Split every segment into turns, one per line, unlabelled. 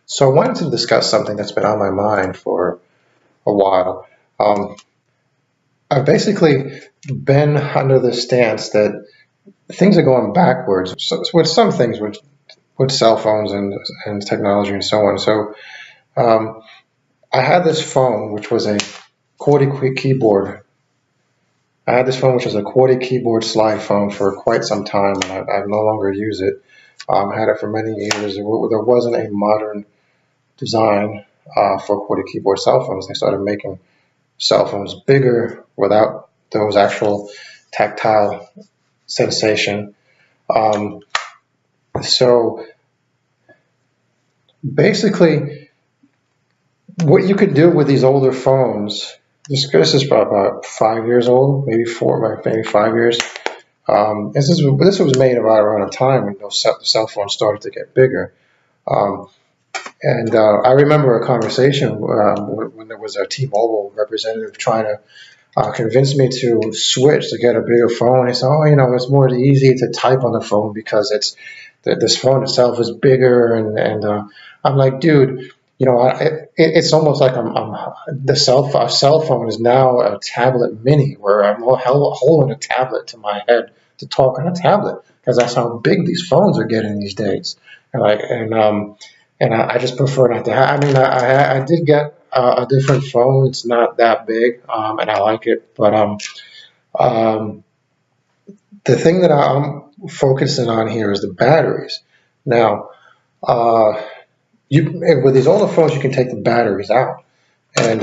So I wanted to discuss something that's been on my mind for a while. I've basically been under the stance that things are going backwards with some things with cell phones and technology and so on. So um, I had this phone which was a QWERTY keyboard. I had this phone which was a QWERTY keyboard slide phone for quite some time, and I no longer use it. I had it for many years. There wasn't a modern design for QWERTY keyboard cell phones. They started making cell phones bigger without those actual tactile sensation. Um, so basically, what you could do with these older phones, this is about 5 years old, maybe 5 years. This was made about around a time when those cell phones started to get bigger. Um, And I remember a conversation when there was a T-Mobile representative trying to convince me to switch to get a bigger phone. He said, "Oh, it's more easy to type on the phone because this phone itself is bigger." And I'm like, dude, it's almost like a cell phone is now a tablet mini, where I'm holding a tablet to my head to talk on a tablet, because that's how big these phones are getting these days. And I just prefer not to have. I mean, I did get a different phone. It's not that big, and I like it. But um, the thing that I'm focusing on here is the batteries. Now, with these older phones, you can take the batteries out, and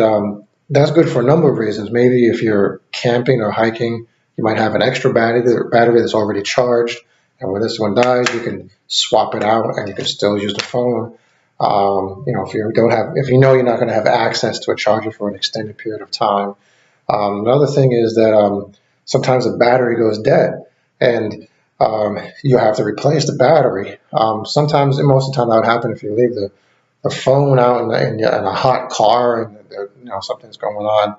that's good for a number of reasons. Maybe if you're camping or hiking, you might have an extra battery that's already charged, and when this one dies, you can swap it out, and you can still use the phone. If you know you're not going to have access to a charger for an extended period of time. Another thing is that sometimes the battery goes dead, and you have to replace the battery. Sometimes, and most of the time, that would happen if you leave the phone out in a hot car and something's going on.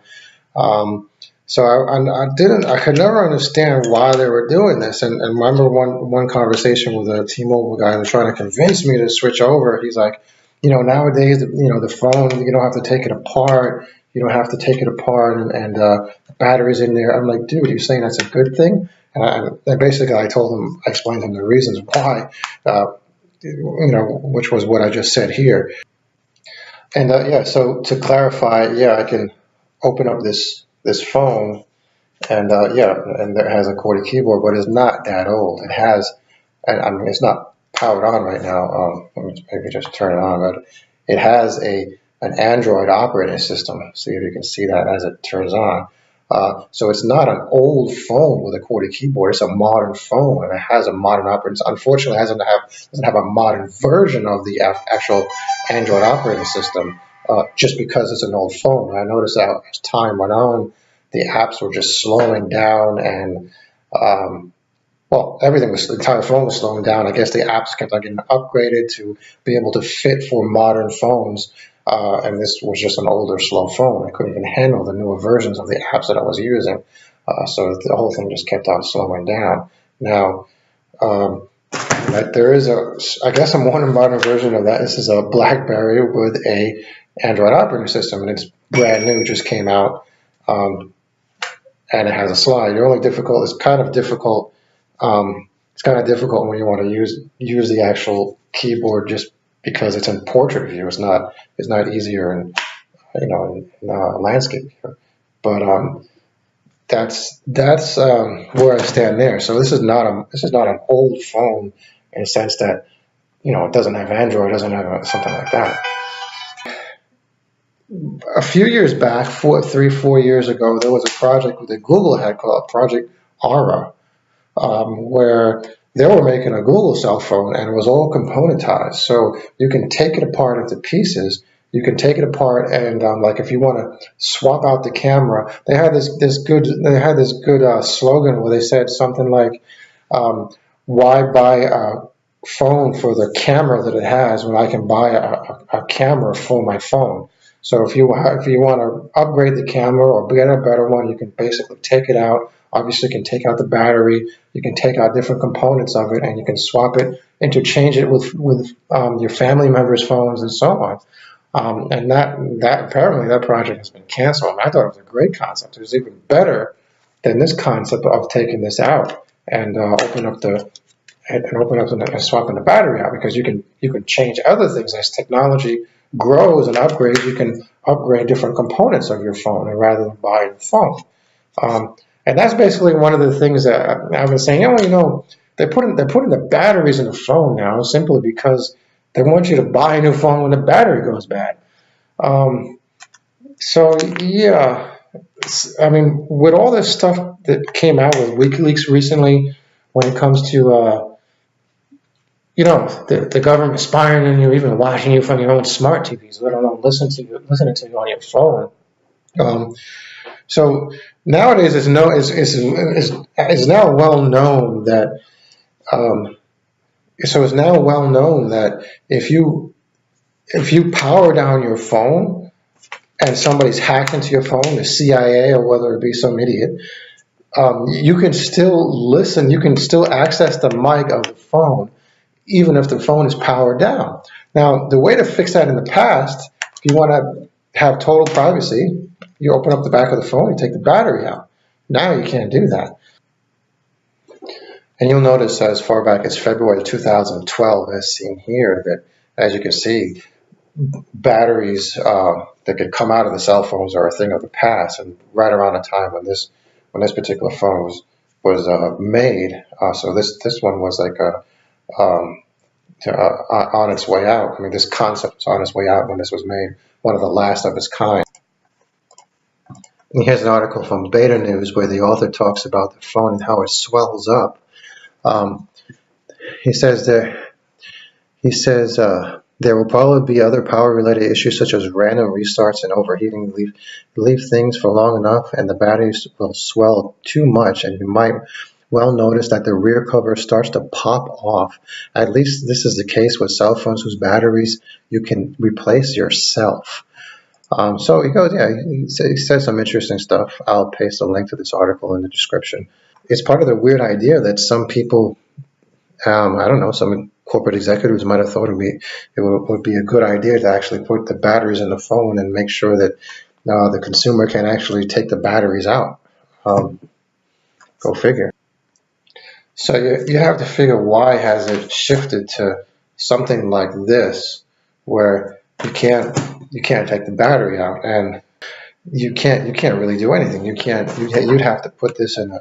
So I could never understand why they were doing this. And remember one conversation with a T-Mobile guy who was trying to convince me to switch over. He's like, nowadays, the phone, you don't have to take it apart. You don't have to take it apart and the battery's in there. I'm like, dude, you're saying that's a good thing? And basically I explained to him the reasons why, which was what I just said here. And so to clarify, I can open up this phone, and and it has a QWERTY keyboard, but it's not that old. It has, and I mean, it's not powered on right now. Let me maybe just turn it on, but it has an Android operating system. See if you can see that as it turns on. So it's not an old phone with a QWERTY keyboard. It's a modern phone, and it has a modern operating. Unfortunately, it doesn't have a modern version of the actual Android operating system. Just because it's an old phone. I noticed that as time went on, the apps were just slowing down, and the entire phone was slowing down. I guess the apps kept on getting upgraded to be able to fit for modern phones, and this was just an older, slow phone. I couldn't even handle the newer versions of the apps that I was using, so the whole thing just kept on slowing down. Now, there is I guess a more modern version of that. This is a Blackberry with a Android operating system, and it's brand new, just came out, and it has a slide. It's kind of difficult. It's kind of difficult when you want to use the actual keyboard, just because it's in portrait view. It's not easier in landscape view. But that's where I stand there. So this is not an old phone in the sense that it doesn't have Android, doesn't have something like that. A few years back, 4 years ago, there was a project that Google had called Project Aura, where they were making a Google cell phone, and it was all componentized. So you can take it apart into pieces. You can take it apart, and like if you want to swap out the camera, they had this good slogan where they said something like, "Why buy a phone for the camera that it has when I can buy a camera for my phone?" So if you want to upgrade the camera or get a better one, you can basically take it out, obviously can take out the battery, you can take out different components of it, and you can swap it, interchange it with your family members' phones and so on. And that apparently that project has been canceled. I thought it was a great concept. It was even better than this concept of taking this out and open up and swapping the battery out, because you can change other things as technology grows and upgrades. You can upgrade different components of your phone, and rather than buying a phone. And that's basically one of the things that I've been saying. They're putting the batteries in the phone now simply because they want you to buy a new phone when the battery goes bad. So yeah, I mean, with all this stuff that came out with WikiLeaks recently, when it comes to the government spying on you, even watching you from your own smart TVs, let alone listening to you on your phone. So nowadays, it's now well known that if you power down your phone and somebody's hacked into your phone, the CIA or whether it be some idiot, you can still listen. You can still access the mic of the phone, even if the phone is powered down. Now, the way to fix that in the past, if you want to have total privacy, you open up the back of the phone, you take the battery out. Now you can't do that. And you'll notice as far back as February 2012, as seen here, that as you can see, batteries that could come out of the cell phones are a thing of the past. And right around the time when this particular phone was made, so this one was like on its way out. I mean, this concept was on its way out when this was made, one of the last of its kind. And here's an article from Beta News where the author talks about the phone and how it swells up. He says there will probably be other power-related issues such as random restarts and overheating. Leave things for long enough and the batteries will swell too much, and you might well notice that the rear cover starts to pop off. At least this is the case with cell phones whose batteries you can replace yourself. So he goes, he says some interesting stuff. I'll paste a link to this article in the description. It's part of the weird idea that some people, I don't know, some corporate executives might have thought it would be a good idea to actually put the batteries in the phone and make sure that the consumer can actually take the batteries out. Go figure. So you have to figure, why has it shifted to something like this, where you can't take the battery out, and you can't really do anything. You'd have to put this in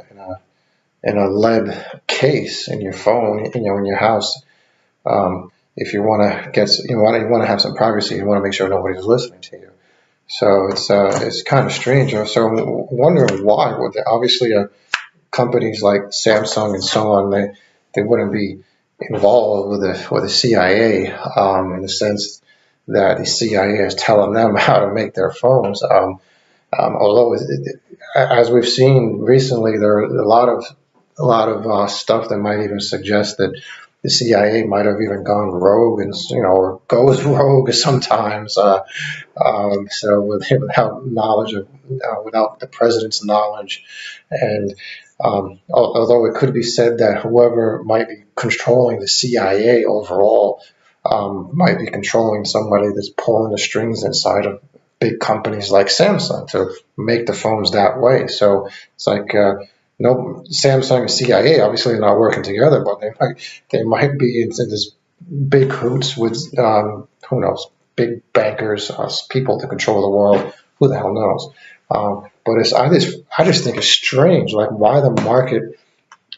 a lead case in your phone, in your house. If you want to have some privacy, you want to make sure nobody's listening to you. So it's kind of strange. So I'm wondering why. Obviously, companies like Samsung and so on, they wouldn't be involved with the CIA in the sense that the CIA is telling them how to make their phones. Although, as we've seen recently, there are a lot of stuff that might even suggest that the CIA might have even gone rogue, and or goes rogue sometimes. So without knowledge without the president's knowledge, and although it could be said that whoever might be controlling the CIA overall might be controlling somebody that's pulling the strings inside of big companies like Samsung to make the phones that way. So it's like no, Samsung and CIA obviously not working together, but they might be in this big hoots with who knows, big bankers, people to control the world. Who the hell knows? But I just think it's strange, like why the market.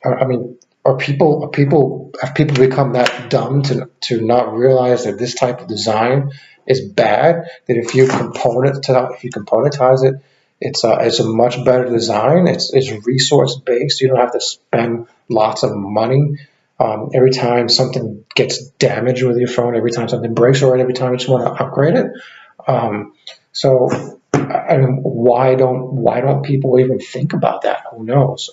I mean, have people become that dumb to not realize that this type of design is bad? That if you componentize it, it's a much better design. It's resource based. You don't have to spend lots of money every time something gets damaged with your phone, every time something breaks, or every time you just want to upgrade it. So I mean, why don't people even think about that? Who knows?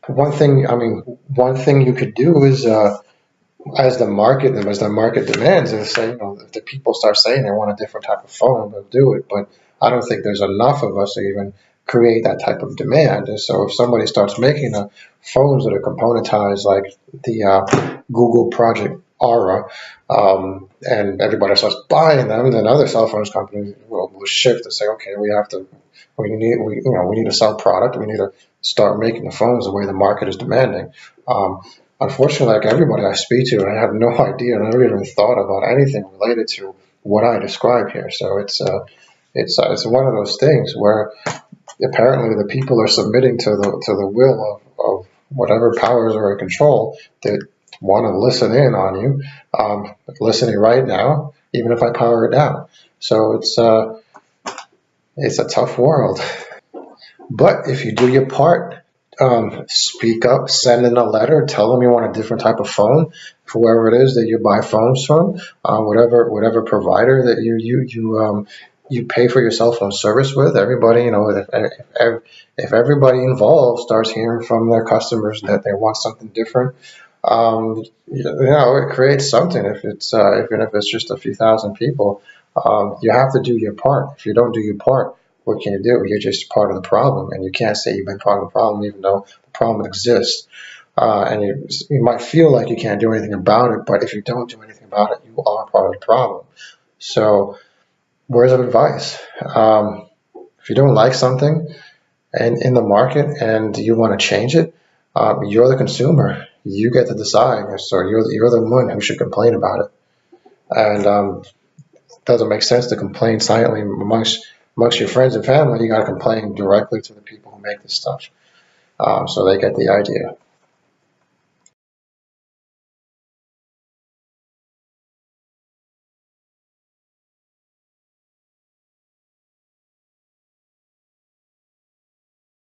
One thing you could do is, as the market demands, is say, if the people start saying they want a different type of phone, they'll do it. But I don't think there's enough of us to even create that type of demand. And so if somebody starts making the phones that are componentized like the Google Project Aura, and everybody starts buying them, then other cell phones companies will shift and say, okay, we need to sell product. We need to start making the phones the way the market is demanding. Unfortunately, like everybody I speak to, I have no idea. I never even thought about anything related to what I describe here. So it's one of those things where apparently the people are submitting to the will of whatever powers are in control that want to listen in on you, listening right now, even if I power it down. So it's a tough world. But if you do your part, speak up, send in a letter, tell them you want a different type of phone, whoever it is that you buy phones from, whatever provider that you pay for your cell phone service with. Everybody, if everybody involved starts hearing from their customers that they want something different, it creates something. If it's even if it's just a few thousand people, you have to do your part. If you don't do your part, what can you do? You're just part of the problem, and you can't say you've been part of the problem even though the problem exists. And you might feel like you can't do anything about it, but if you don't do anything about it, you are part of the problem. So, words of advice: if you don't like something and in the market and you want to change it, you're the consumer. You get to decide. So you're the one who should complain about it. And it doesn't make sense to complain silently amongst your friends and family. You got to complain directly to the people who make this stuff, so they get the idea.